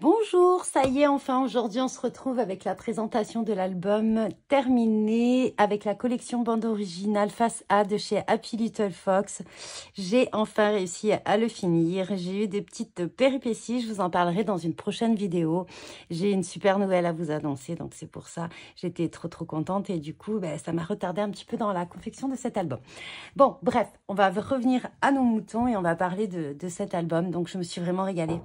Bonjour, ça y est, enfin aujourd'hui on se retrouve avec la présentation de l'album terminé avec la collection bande originale Face A de chez Happy Little Fox. J'ai enfin réussi à le finir. J'ai eu des petites péripéties, je vous en parlerai dans une prochaine vidéo. J'ai une super nouvelle à vous annoncer, donc c'est pour ça j'étais trop contente et du coup ça m'a retardé un petit peu dans la confection de cet album. Bon, bref, on va revenir à nos moutons et on va parler de cet album. Donc je me suis vraiment régalée.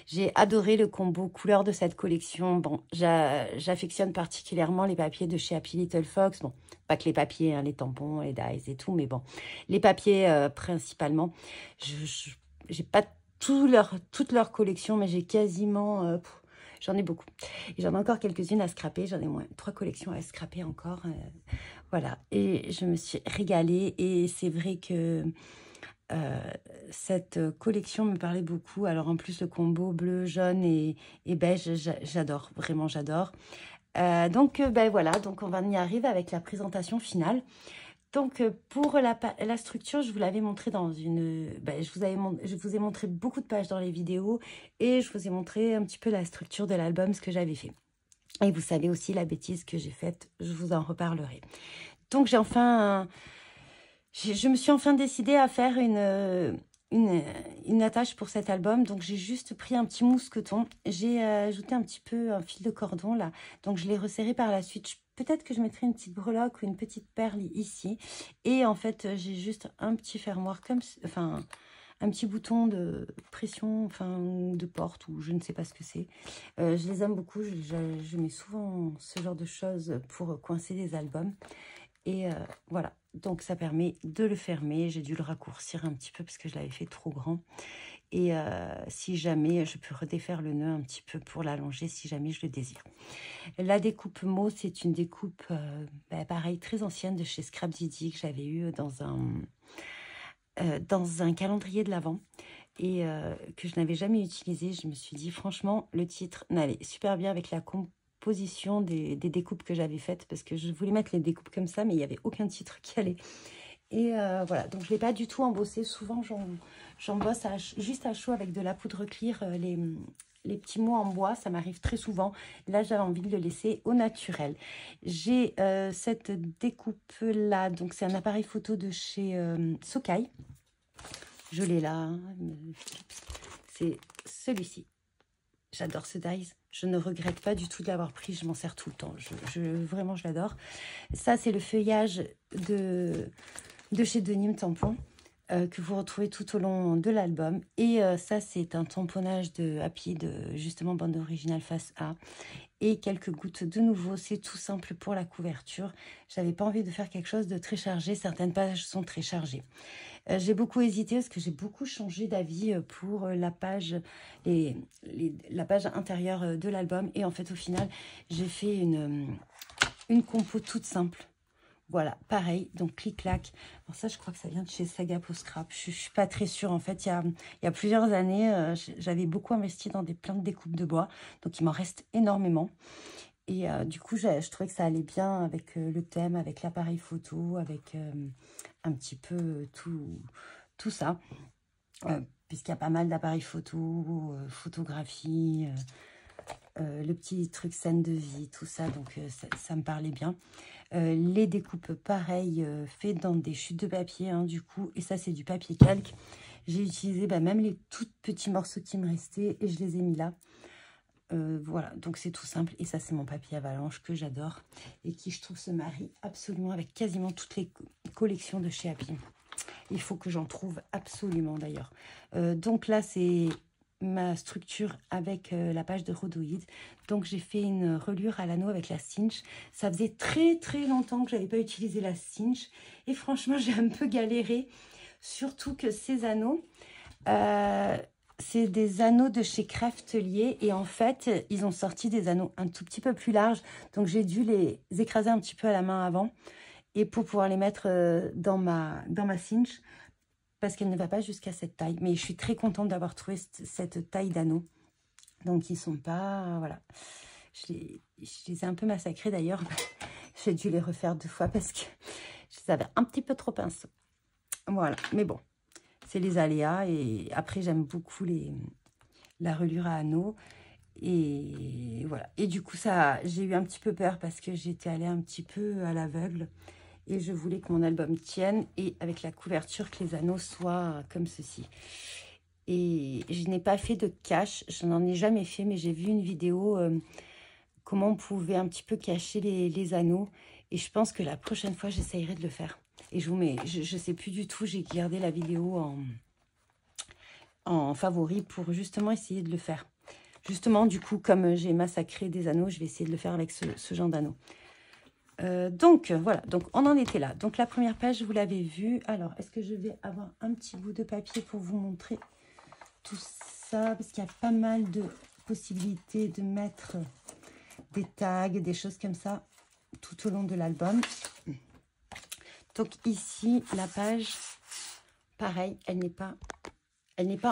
J'ai adoré le combo couleur de cette collection. Bon, j'affectionne particulièrement les papiers de chez Happy Little Fox. Bon, pas que les papiers, hein, les tampons, les dies et tout, mais bon, les papiers principalement. J'ai pas toute leur collection, mais j'ai quasiment... j'en ai beaucoup. Et j'en ai encore quelques-unes à scraper. J'en ai moins 3 collections à scraper encore. Voilà. Et je me suis régalée. Et c'est vrai que... cette collection me parlait beaucoup. Alors en plus le combo bleu, jaune et beige, j'adore, vraiment j'adore. Donc voilà, donc on va y arriver avec la présentation finale. Donc pour la structure, je vous l'avais montré dans une... je vous ai montré beaucoup de pages dans les vidéos et je vous ai montré un petit peu la structure de l'album, ce que j'avais fait. Et vous savez aussi la bêtise que j'ai faite, je vous en reparlerai. Donc j'ai enfin... Je me suis enfin décidée à faire une attache pour cet album. Donc, j'ai juste pris un petit mousqueton. J'ai ajouté un petit peu un fil de cordon, là. Donc, je l'ai resserré par la suite. Peut-être que je mettrai une petite breloque ou une petite perle ici. Et en fait, j'ai juste un petit fermoir, enfin, un petit bouton de pression, enfin, de porte, ou je ne sais pas ce que c'est. Je les aime beaucoup. Je mets souvent ce genre de choses pour coincer des albums. Et voilà, donc ça permet de le fermer. J'ai dû le raccourcir un petit peu parce que je l'avais fait trop grand. Et si jamais, je peux redéfaire le nœud un petit peu pour l'allonger si jamais je le désire. La découpe mot, c'est une découpe, pareil, très ancienne de chez Scrap Didi que j'avais eu dans un calendrier de l'Avent et que je n'avais jamais utilisé. Je me suis dit, franchement, le titre n'allait super bien avec la composition des découpes que j'avais faites parce que je voulais mettre les découpes comme ça, mais il n'y avait aucun titre qui allait. Et voilà, donc je ne l'ai pas du tout embossé. Souvent, j'embosse juste à chaud avec de la poudre clear les petits mots en bois. Ça m'arrive très souvent. Là, j'avais envie de le laisser au naturel. J'ai cette découpe-là. Donc, c'est un appareil photo de chez Sokai. Je l'ai là. Hein. C'est celui-ci. J'adore ce dies. Je ne regrette pas du tout de l'avoir pris. Je m'en sers tout le temps. Vraiment, je l'adore. Ça, c'est le feuillage de chez Denim Tampon que vous retrouvez tout au long de l'album. Et ça, c'est un tamponnage de Happy, de justement bande originale Face A. Et quelques gouttes de nouveau. C'est tout simple pour la couverture. J'avais pas envie de faire quelque chose de très chargé. Certaines pages sont très chargées. J'ai beaucoup hésité parce que j'ai beaucoup changé d'avis pour la page, la page intérieure de l'album. Et en fait, au final, j'ai fait une compo toute simple. Voilà, pareil, donc clic-clac. Alors ça, je crois que ça vient de chez Saga Post Scrap. Je suis pas très sûre. En fait, il y a plusieurs années, j'avais beaucoup investi dans plein de découpes de bois. Donc, il m'en reste énormément. Et du coup, je trouvais que ça allait bien avec le thème, avec l'appareil photo, avec un petit peu tout ça. Puisqu'il y a pas mal d'appareils photo, photographie, le petit truc scène de vie, tout ça. Donc, ça me parlait bien. Les découpes, pareil, faites dans des chutes de papier, hein, du coup. Et ça, c'est du papier calque. J'ai utilisé même les tout petits morceaux qui me restaient et je les ai mis là. Voilà, donc c'est tout simple. Et ça, c'est mon papier avalanche que j'adore et qui, je trouve, se marie absolument avec quasiment toutes les collections de chez Happy. Il faut que j'en trouve absolument, d'ailleurs. Donc là, c'est ma structure avec la page de rhodoïde. Donc, j'ai fait une reliure à l'anneau avec la cinch. Ça faisait très longtemps que je n'avais pas utilisé la cinch. Et franchement, j'ai un peu galéré. Surtout que ces anneaux... c'est des anneaux de chez Craftelier et en fait, ils ont sorti des anneaux un tout petit peu plus larges. Donc, j'ai dû les écraser un petit peu à la main avant et pour pouvoir les mettre dans ma cinch parce qu'elle ne va pas jusqu'à cette taille. Mais je suis très contente d'avoir trouvé cette taille d'anneaux. Donc, ils sont pas... Voilà. Je les ai un peu massacrés d'ailleurs. J'ai dû les refaire 2 fois parce que je les avais un petit peu trop pinceaux. Voilà. Mais bon. C'est les aléas et après j'aime beaucoup la reliure à anneaux Et voilà. Et du coup, ça, j'ai eu un petit peu peur parce que j'étais allée un petit peu à l'aveugle. Et je voulais que mon album tienne et avec la couverture, que les anneaux soient comme ceci. Et je n'ai pas fait de cache, je n'en ai jamais fait, mais j'ai vu une vidéo comment on pouvait un petit peu cacher les anneaux. Et je pense que la prochaine fois, j'essayerai de le faire. Et je vous mets, je sais plus du tout, j'ai gardé la vidéo en favori pour justement essayer de le faire. Justement, du coup, comme j'ai massacré des anneaux, je vais essayer de le faire avec ce genre d'anneaux. Donc, voilà, donc on en était là. Donc, la première page, vous l'avez vue. Alors, est-ce que je vais avoir un petit bout de papier pour vous montrer tout ça? Parce qu'il y a pas mal de possibilités de mettre des tags, des choses comme ça, tout au long de l'album. Donc, ici, la page, pareil, elle n'est pas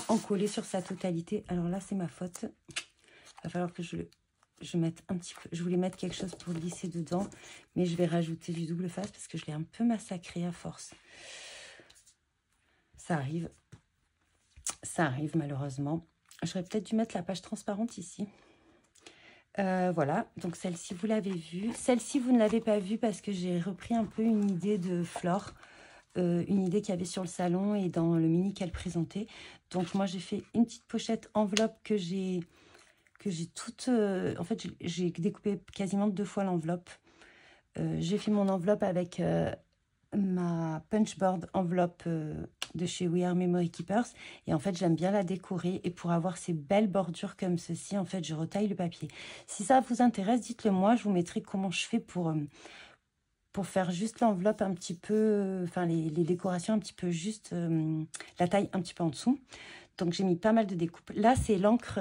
encollée sur sa totalité. Alors là, c'est ma faute. Il va falloir que je mette un petit peu, je voulais mettre quelque chose pour glisser dedans, mais je vais rajouter du double face parce que je l'ai un peu massacré à force. Ça arrive malheureusement. J'aurais peut-être dû mettre la page transparente ici. Voilà, donc celle-ci vous l'avez vue. Celle-ci vous ne l'avez pas vue parce que j'ai repris un peu une idée de Flore, une idée qu'il y avait sur le salon et dans le mini qu'elle présentait. Donc moi j'ai fait une petite pochette enveloppe que j'ai toute... en fait, j'ai découpé quasiment 2 fois l'enveloppe. J'ai fait mon enveloppe avec ma punchboard enveloppe de chez We Are Memory Keepers. Et en fait, j'aime bien la décorer. Et pour avoir ces belles bordures comme ceci, en fait, je retaille le papier. Si ça vous intéresse, dites-le moi. Je vous mettrai comment je fais pour faire juste l'enveloppe un petit peu... Enfin, les décorations un petit peu juste... la taille un petit peu en dessous. Donc, j'ai mis pas mal de découpes. Là, c'est l'encre...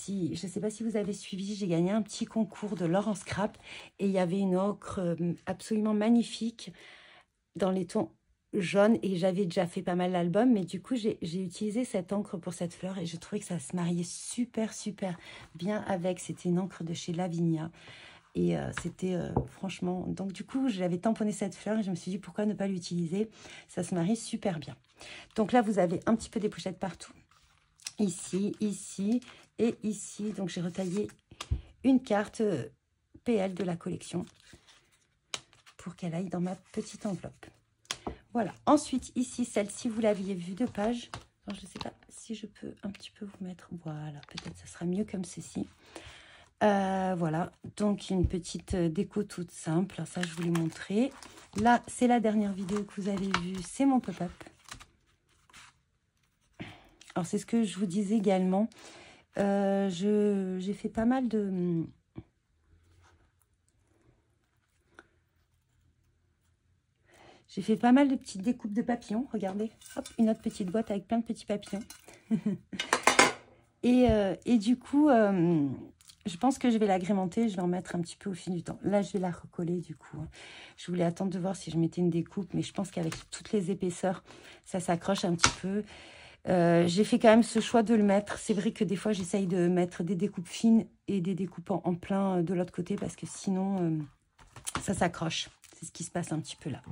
je ne sais pas si vous avez suivi, j'ai gagné un petit concours de l'or en scrap. Et il y avait une encre absolument magnifique dans les tons jaunes. Et j'avais déjà fait pas mal l'album. Mais du coup, j'ai utilisé cette encre pour cette fleur. Et je trouvais que ça se mariait super, super bien avec. C'était une encre de chez Lavinia. Et c'était franchement... Donc du coup, j'avais tamponné cette fleur et je me suis dit pourquoi ne pas l'utiliser. Ça se marie super bien. Donc là, vous avez un petit peu des pochettes partout. Ici, ici et ici. Donc j'ai retaillé une carte PL de la collection pour qu'elle aille dans ma petite enveloppe. Voilà. Ensuite, ici, celle-ci, vous l'aviez vue de page. Alors, je ne sais pas si je peux un petit peu vous mettre... Voilà, peut-être ça sera mieux comme ceci. Voilà, donc une petite déco toute simple, ça je vous l'ai montré. Là, c'est la dernière vidéo que vous avez vue, c'est mon pop-up. Alors, c'est ce que je vous disais également. J'ai fait pas mal de... J'ai fait pas mal de petites découpes de papillons. Regardez, hop, une autre petite boîte avec plein de petits papillons. et du coup... je pense que je vais l'agrémenter, je vais en mettre un petit peu au fil du temps. Là, je vais la recoller du coup. Je voulais attendre de voir si je mettais une découpe, mais je pense qu'avec toutes les épaisseurs, ça s'accroche un petit peu. J'ai fait quand même ce choix de le mettre. C'est vrai que des fois, j'essaye de mettre des découpes fines et des découpes en plein de l'autre côté parce que sinon, ça s'accroche. C'est ce qui se passe un petit peu là.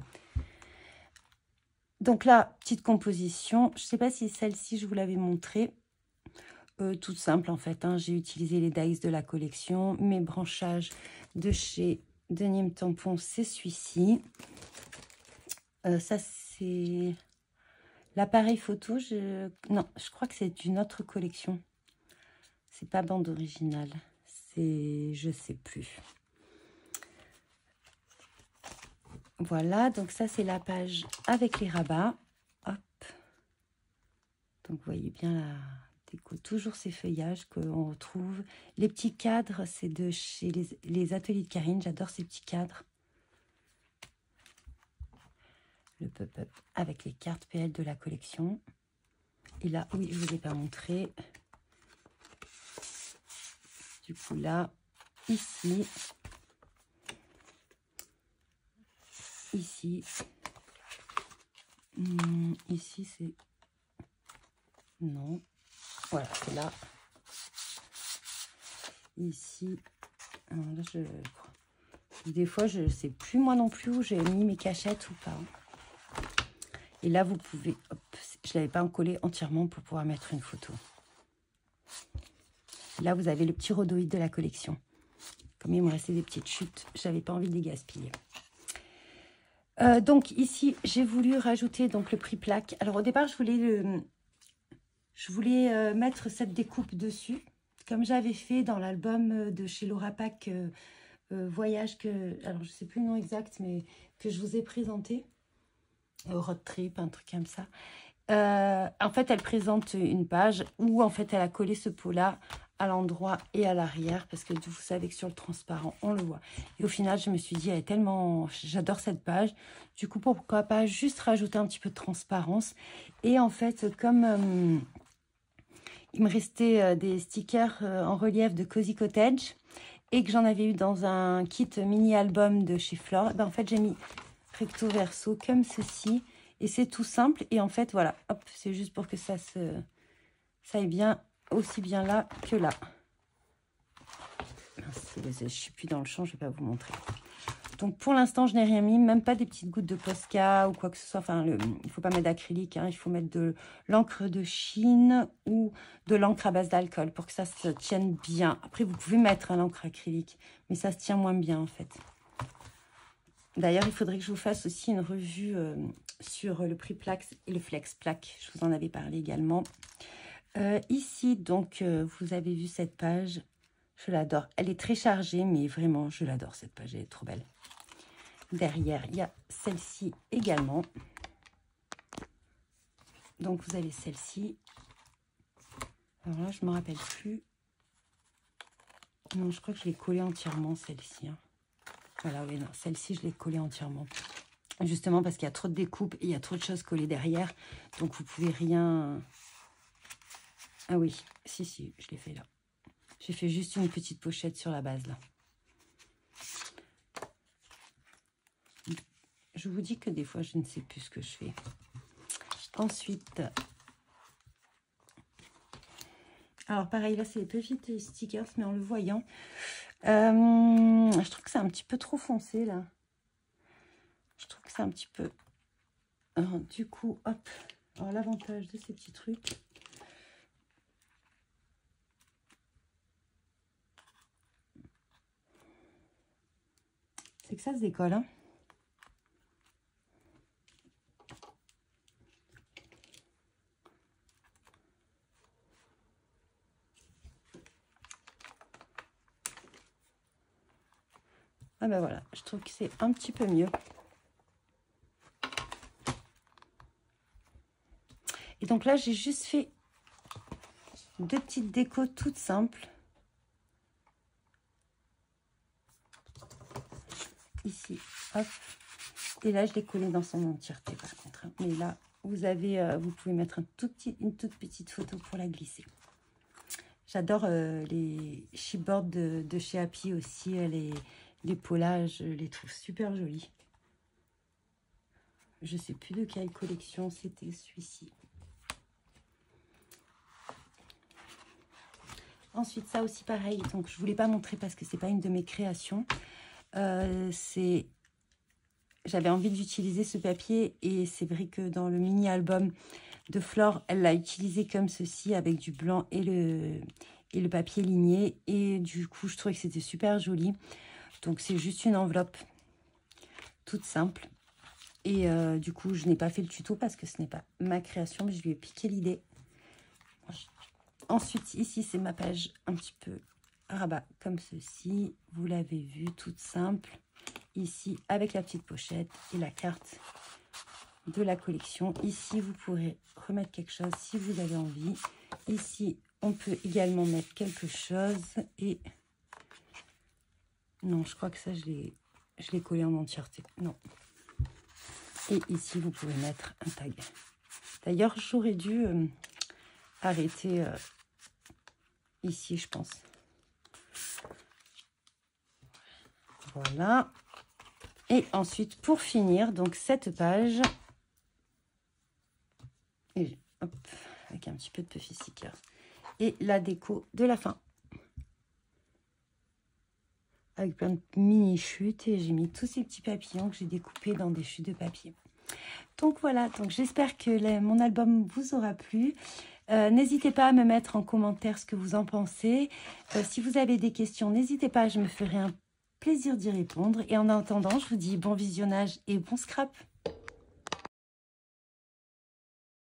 Donc là, petite composition. Je ne sais pas si celle-ci, je vous l'avais montrée. Toute simple en fait, hein. J'ai utilisé les dies de la collection. Mes branchages de chez Denim Tampon, c'est celui-ci. Ça c'est l'appareil photo. Non, je crois que c'est d'une autre collection. C'est pas bande originale. C'est, je sais plus. Voilà, donc ça c'est la page avec les rabats. Hop. Donc vous voyez bien la... Toujours ces feuillages qu'on retrouve. Les petits cadres, c'est de chez les ateliers de Karine. J'adore ces petits cadres. Le pop-up avec les cartes PL de la collection. Et là, oui, je ne vous ai pas montré. Du coup, là, ici, ici, ici, c'est... Non. Voilà, c'est là. Ici. Alors là, des fois, je ne sais plus moi non plus où j'ai mis mes cachettes ou pas. Et là, vous pouvez... Hop, je ne l'avais pas encollé entièrement pour pouvoir mettre une photo. Là, vous avez le petit rhodoïde de la collection. Comme il me restait des petites chutes, j'avais pas envie de les gaspiller. Donc ici, j'ai voulu rajouter donc le prix plaque. Alors au départ, je voulais mettre cette découpe dessus, comme j'avais fait dans l'album de chez Laura Pack Voyage, alors je sais plus le nom exact, mais que je vous ai présenté. Road Trip, un truc comme ça. En fait, elle présente une page où en fait elle a collé ce pot-là à l'endroit et à l'arrière, parce que vous savez que sur le transparent, on le voit. Et au final, je me suis dit, elle est tellement... J'adore cette page. Du coup, pourquoi pas juste rajouter un petit peu de transparence. Et en fait, comme il me restait des stickers en relief de Cozy Cottage et que j'en avais eu dans un kit mini-album de chez Flore, ben en fait, j'ai mis recto verso comme ceci. Et c'est tout simple. Et en fait, voilà, hop, c'est juste pour que ça aille bien, aussi bien là que là. Je ne suis plus dans le champ, je ne vais pas vous montrer. Donc, pour l'instant, je n'ai rien mis, même pas des petites gouttes de Posca ou quoi que ce soit. Enfin, il ne faut pas mettre d'acrylique, hein, il faut mettre de l'encre de Chine ou de l'encre à base d'alcool pour que ça se tienne bien. Après, vous pouvez mettre l'encre acrylique, mais ça se tient moins bien, en fait. D'ailleurs, il faudrait que je vous fasse aussi une revue sur le prix plaque et le flex plaque. Je vous en avais parlé également. Ici, donc, vous avez vu cette page. Je l'adore. Elle est très chargée, mais vraiment, je l'adore, cette page. Elle est trop belle. Derrière, il y a celle-ci également. Donc, vous avez celle-ci. Alors là, je ne me rappelle plus. Non, je crois que je l'ai collée entièrement, celle-ci. Hein. Voilà, oui, non, celle-ci, je l'ai collée entièrement. Justement parce qu'il y a trop de découpes et il y a trop de choses collées derrière. Donc, vous pouvez rien... Ah oui, si, je l'ai fait là. J'ai fait juste une petite pochette sur la base, là. Je vous dis que des fois, je ne sais plus ce que je fais. Ensuite... Alors, pareil, là, c'est les petites stickers, mais en le voyant... je trouve que c'est un petit peu trop foncé, là. Je trouve que c'est un petit peu... Alors, du coup, hop. Alors, l'avantage de ces petits trucs... c'est que ça se décolle, hein. Ah ben voilà, je trouve que c'est un petit peu mieux. Et donc là, j'ai juste fait deux petites décos toutes simples. Ici, hop. Et là, je l'ai collé dans son entièreté par contre. Mais là, vous avez, vous pouvez mettre une toute petite photo pour la glisser. J'adore les chipboards de chez Happy aussi. Les pollages, je les trouve super jolis. Je sais plus de quelle collection c'était celui-ci. Ensuite, ça aussi pareil. Donc, je voulais pas montrer parce que c'est pas une de mes créations. J'avais envie d'utiliser ce papier et c'est vrai que dans le mini-album de Flore, elle l'a utilisé comme ceci avec du blanc et le papier ligné. Et du coup, je trouvais que c'était super joli. Donc, c'est juste une enveloppe toute simple. Et du coup, je n'ai pas fait le tuto parce que ce n'est pas ma création, mais je lui ai piqué l'idée. Ensuite, ici, c'est ma page un petit peu rabat comme ceci. Vous l'avez vu, toute simple. Ici, avec la petite pochette et la carte de la collection. Ici, vous pourrez remettre quelque chose si vous avez envie. Ici, on peut également mettre quelque chose. Et non, je crois que ça, je l'ai collé en entièreté. Non. Et ici, vous pouvez mettre un tag. D'ailleurs, j'aurais dû arrêter ici, je pense. Voilà. Et ensuite, pour finir, donc cette page, et hop, avec un petit peu de puffy sticker, et la déco de la fin. Avec plein de mini chutes, et j'ai mis tous ces petits papillons que j'ai découpés dans des chutes de papier. Donc voilà, donc j'espère que mon album vous aura plu. N'hésitez pas à me mettre en commentaire ce que vous en pensez. Si vous avez des questions, n'hésitez pas, je me ferai un plaisir d'y répondre. Et en attendant, je vous dis bon visionnage et bon scrap.